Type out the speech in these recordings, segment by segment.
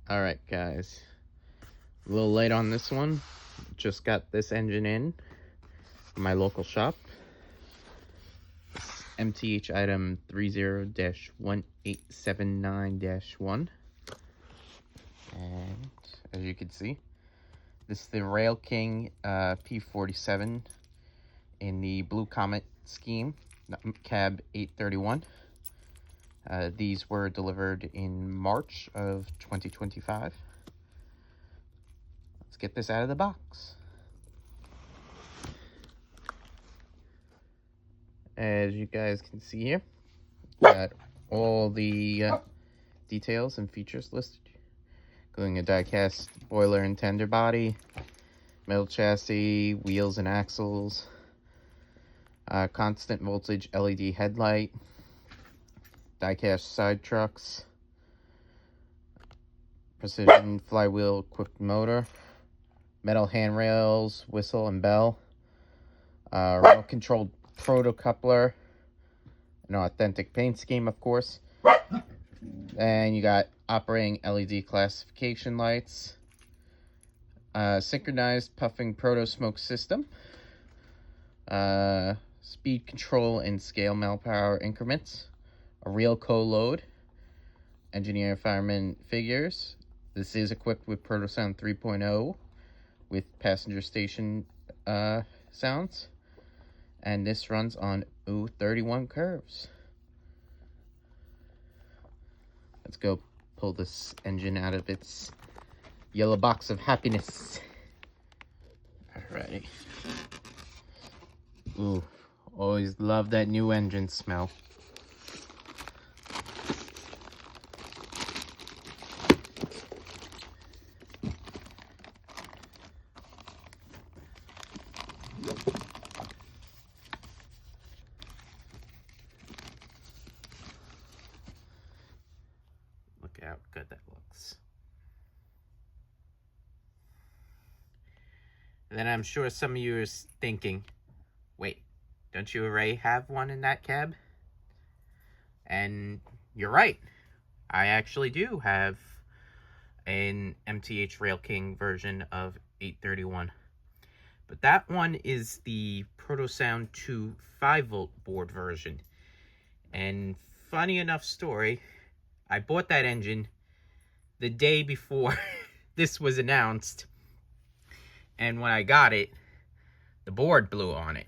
Alright guys, a little late on this one. Just got this engine in my local shop. MTH item 30-1879-1. And as you can see, this is the Railking P47 in the Blue Comet scheme, cab 831. These were delivered in March of 2025. Let's get this out of the box. As you guys can see here, got all the details and features listed, including a die-cast boiler and tender body, metal chassis, wheels and axles, constant voltage LED headlight, die-cast side trucks, precision flywheel quick motor, metal handrails, whistle and bell, remote controlled proto coupler, an authentic paint scheme, of course, and you got operating LED classification lights, synchronized puffing proto smoke system, speed control and scale mile power increments, a real co-load, engineer and fireman figures. This is equipped with ProtoSound 3.0 with passenger station sounds, and this runs on 31 curves. Let's go pull this engine out of its yellow box of happiness. Alrighty. Ooh, always love that new engine smell. Look how good that looks. And then I'm sure some of you are thinking, wait, don't you already have one in that cab? And you're right. I actually do have an MTH Railking version of 831. But that one is the ProtoSound 2 5-volt board version. And funny enough story, I bought that engine the day before this was announced. And when I got it, the board blew on it.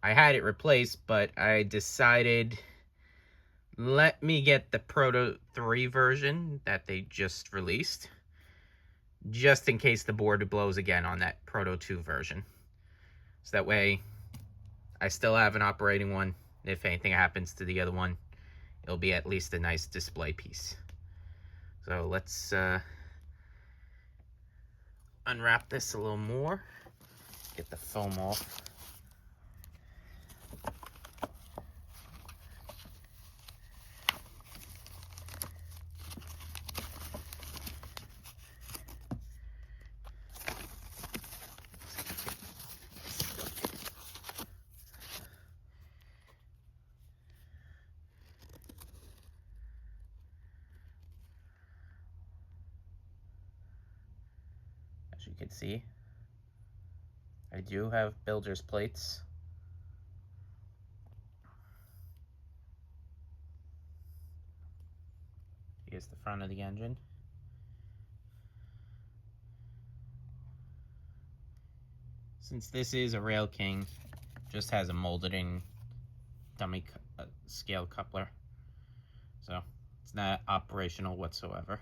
I had it replaced, but I decided, let me get the Proto 3 version that they just released, just in case the board blows again on that Proto 2 version. So that way, I still have an operating one. If anything happens to the other one, it'll be at least a nice display piece. So let's unwrap this a little more, get the foam off. As you can see, I do have builder's plates. Here's the front of the engine. Since this is a Railking, just has a molded in dummy scale coupler, so it's not operational whatsoever.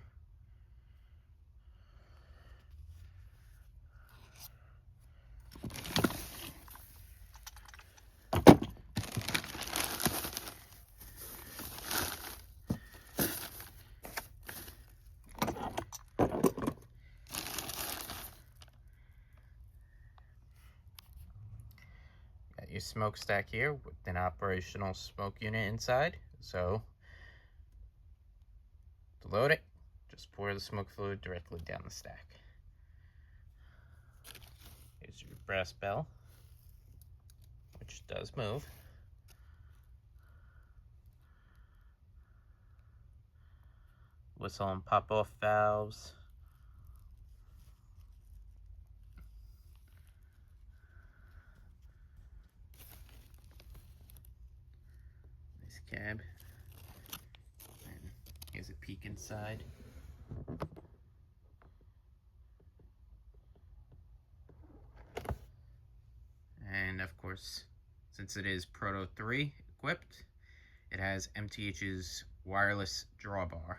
Got your smokestack here with an operational smoke unit inside. So to load it, just pour the smoke fluid directly down the stack. Here's your brass bell, which does move. whistle and pop-off valves. Nice cab. And here's a peek inside. And of course, since it is Proto 3 equipped, it has MTH's wireless drawbar.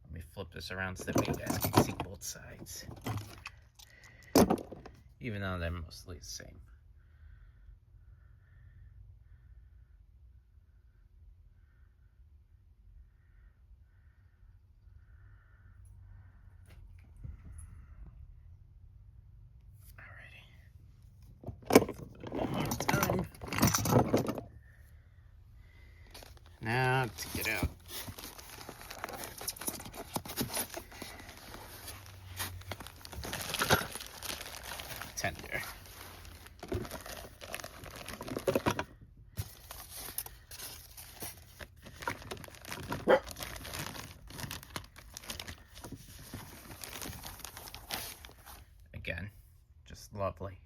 Let me flip this around so that way you guys can see both sides. Even though they're mostly the same. Now to get out. Tender. Again, just lovely.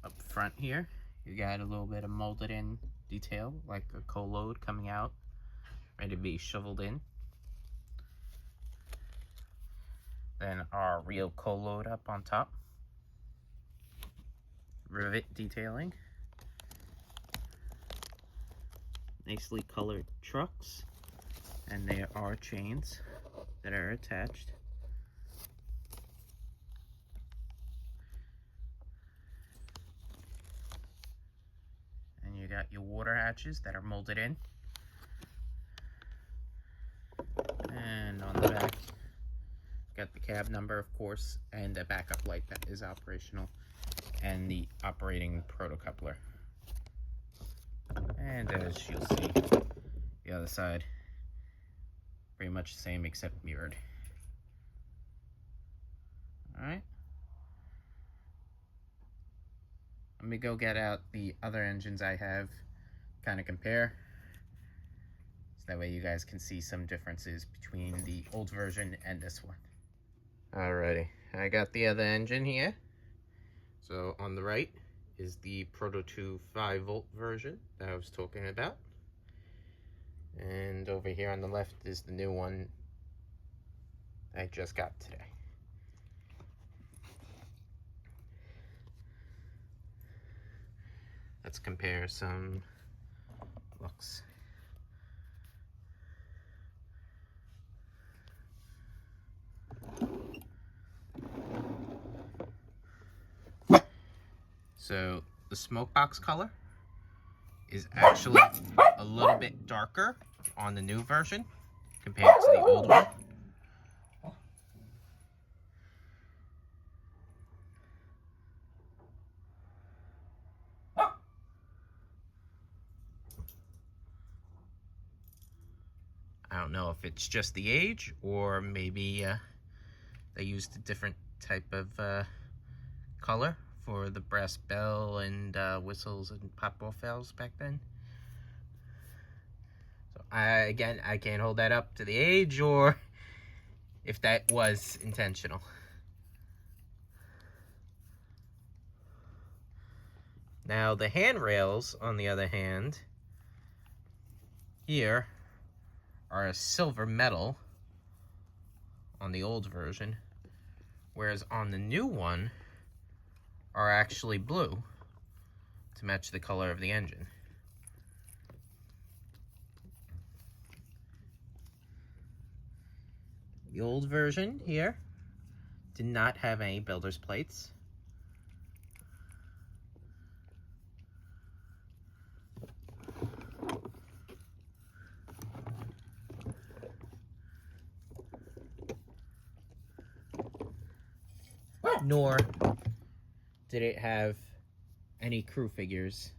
Up front here, you got a little bit of molded in detail, like a coal load coming out, ready to be shoveled in. Then our real coal load up on top. Rivet detailing. Nicely colored trucks. And there are chains that are attached. And you got your water hatches that are molded in. And on the back, got the cab number, of course, and a backup light that is operational, and the operating protocoupler. And as you'll see, the other side, pretty much the same except mirrored. Alright. Let me go get out the other engines I have, kind of compare. So that way you guys can see some differences between the old version and this one. Alrighty, I got the other engine here. So on the right is the Proto 2 5-volt version that I was talking about. And over here on the left is the new one I just got today. Let's compare some looks. So the smoke box color is actually a little bit darker on the new version compared to the old one. I don't know if it's just the age, or maybe they used a different type of color for the brass bell and whistles and pop-off valves back then. So I can't hold that up to the age, or if that was intentional. Now the handrails, on the other hand, here are a silver metal on the old version, whereas on the new one are actually blue to match the color of the engine. The old version here did not have any builder's plates. nor did it have any crew figures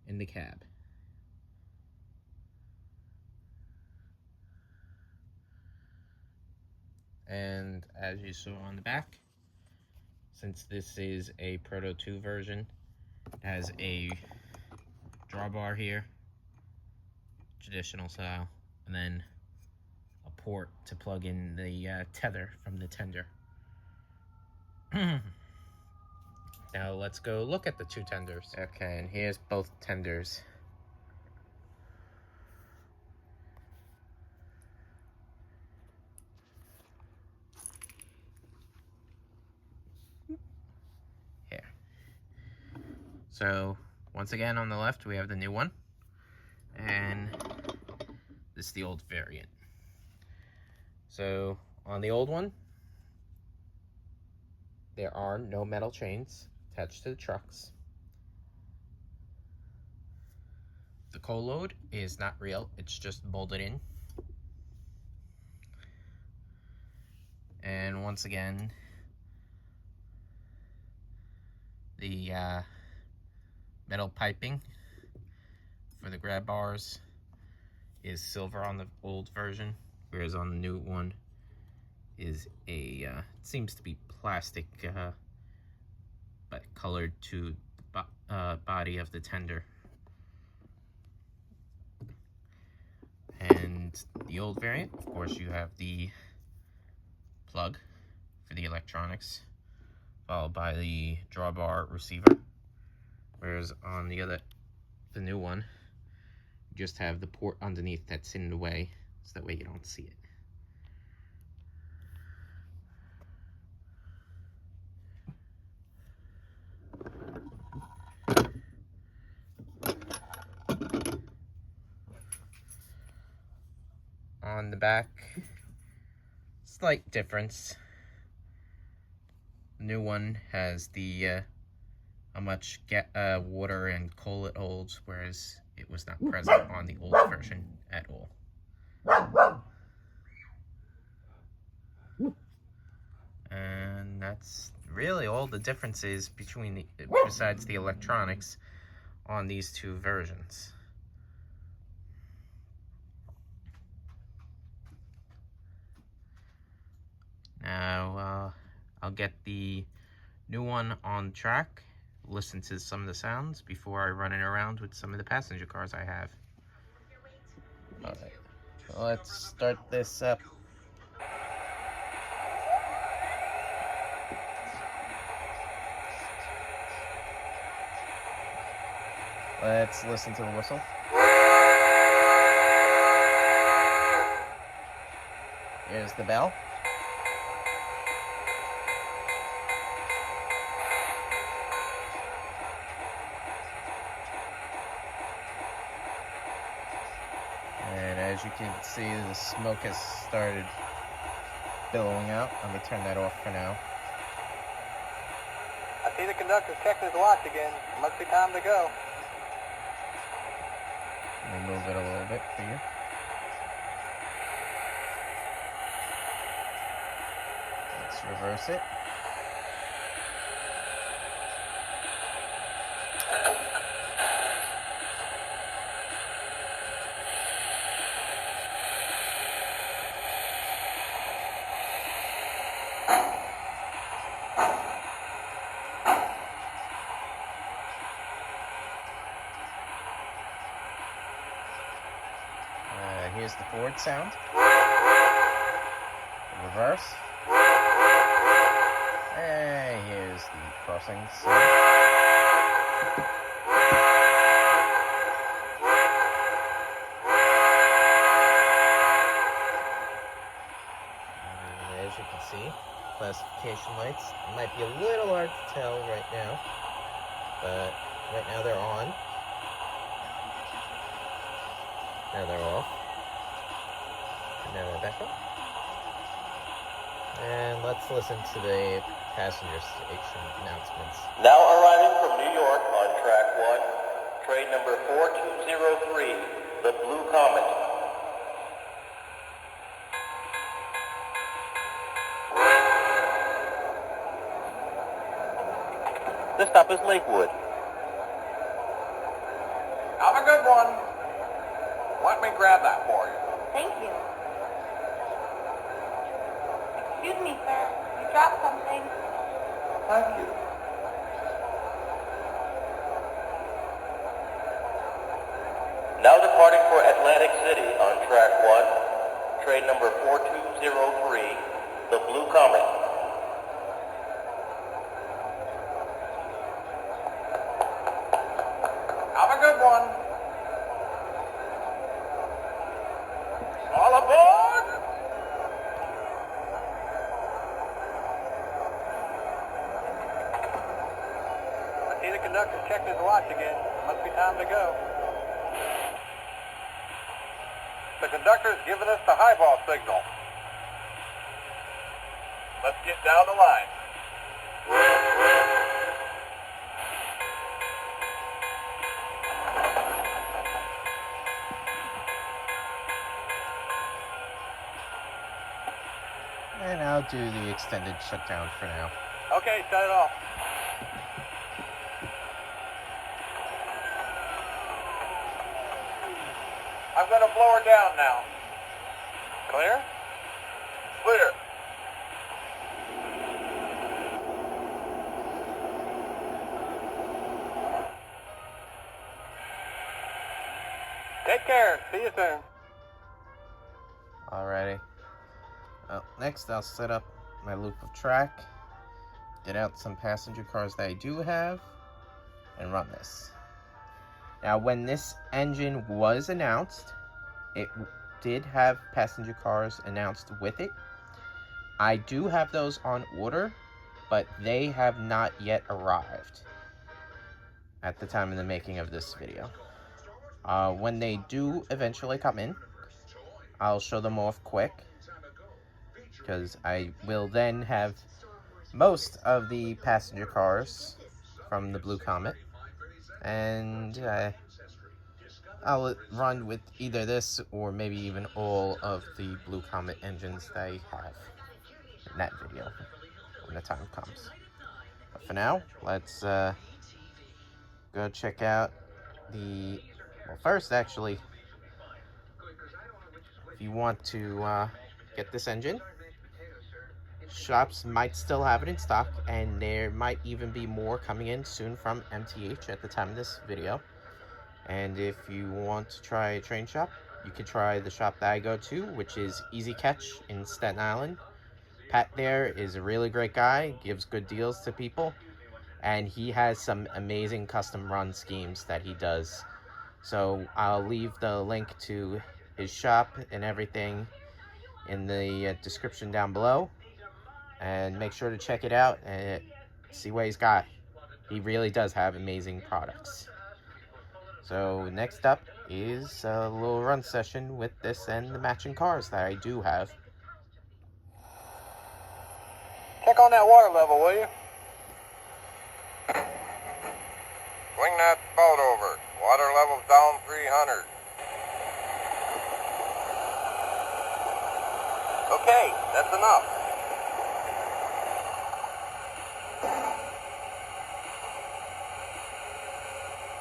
in the cab. And as you saw on the back, since this is a Proto 2 version, it has a drawbar here, traditional style, and then a port to plug in the tether from the tender. Now let's go look at the two tenders. Okay, and here's both tenders. Here. So, once again on the left we have the new one, and this is the old variant. So, on the old one, there are no metal chains attached to the trucks. The coal load is not real, it's just bolted in. And once again, the metal piping for the grab bars is silver on the old version, whereas on the new one is a it seems to be plastic, but colored to the body of the tender. And the old variant, of course, you have the plug for the electronics, followed by the drawbar receiver, whereas on the new one, you just have the port underneath that's in the way, so that way you don't see it. On the back, slight difference. The new one has the how much water and coal it holds, whereas it was not present on the old version at all. And that's really all the differences between besides the electronics on these two versions. Now, I'll get the new one on track, listen to some of the sounds before I run it around with some of the passenger cars I have. Alright, let's start this up. Let's listen to the whistle. Here's the bell. And as you can see, the smoke has started billowing out. I'm going to turn that off for now. I see the conductor checking his watch again. It must be time to go. Let me move it a little bit for you. Let's reverse it. Here's the forward sound. The reverse. And here's the crossing sound. And as you can see, classification lights. It might be a little hard to tell right now, but right now they're on. Now they're off. Now they're back up. And let's listen to the passenger station announcements. Now arriving from New York on track 1, train number 4203, the Blue Comet. This stop is Lakewood. Have a good one. Let me grab that for you. Thank you. Excuse me, sir. You dropped something. Thank you. Now departing for Atlantic City on track 1, train number 4203, the Blue Comet. Have a good one. All aboard! I see the conductor checked his watch again. Must be time to go. The conductor's giving us the highball signal. Let's get down the line. And I'll do the extended shutdown for now. Okay, shut it off. I'm going to blow her down now. Clear? Clear. Take care. See you soon. Alrighty. Well, next I'll set up my loop of track, get out some passenger cars that I do have, and run this. Now, when this engine was announced, it did have passenger cars announced with it. I do have those on order, but they have not yet arrived at the time of the making of this video. When they do eventually come in, I'll show them off quick, because I will then have most of the passenger cars from the Blue Comet, and I'll run with either this or maybe even all of the Blue Comet engines that I have in that video when the time comes. But for now, let's go check out the, well, first actually, if you want to get this engine, shops might still have it in stock, and there might even be more coming in soon from MTH at the time of this video. And if you want to try a train shop, you can try the shop that I go to, which is Easy Catch in Staten Island. Pat there is a really great guy, gives good deals to people, and he has some amazing custom run schemes that he does. So I'll leave the link to his shop and everything in the description down below, and make sure to check it out and see what he's got. He really does have amazing products. So next up is a little run session with this and the matching cars that I do have. Check on that water level, will you? Swing that boat over. Water level's down 300. Okay, that's enough.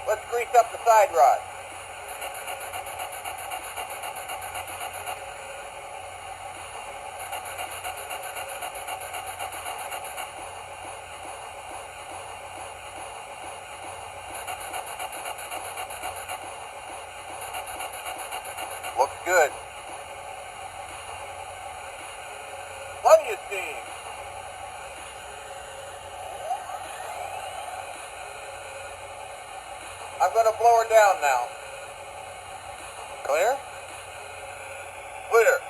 Let's grease up the side rod. Looks good. Plenty of steam. I'm going to blow her down now. Clear? Clear.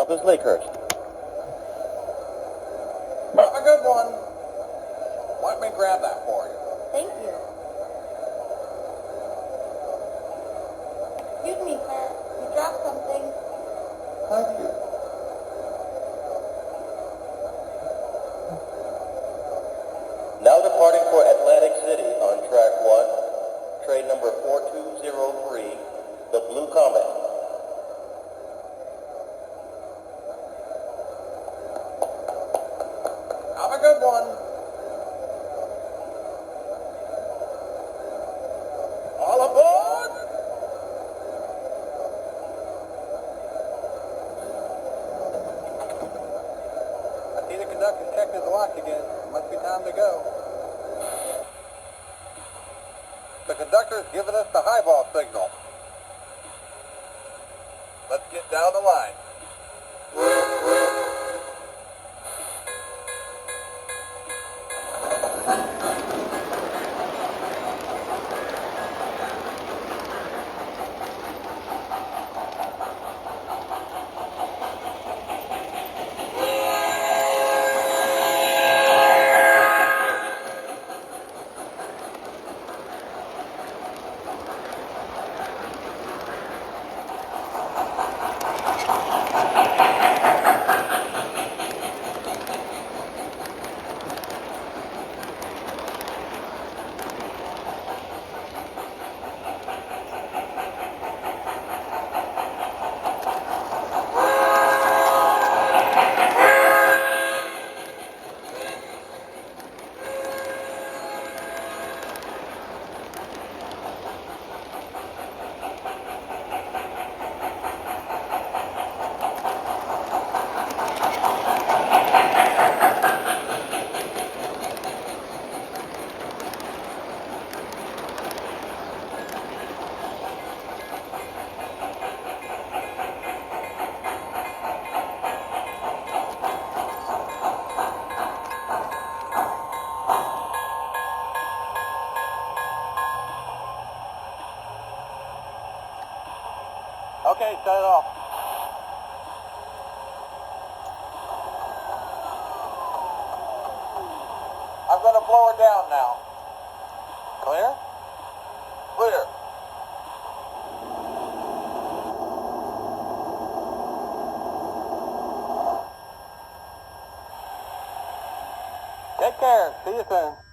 south is Lakehurst. Have a good one. Let me grab that for you. Thank you. Excuse me, sir. You dropped something. Thank you. Now departing for Atlantic City on track 1, train number 4203, the Blue Comet. Have a good one. All aboard! I see the conductor checking his watch again. Must be time to go. The conductor's giving us the highball signal. Let's get down the line. Okay, shut it off. I'm going to blow her down now. Clear? Clear. Take care. See you soon.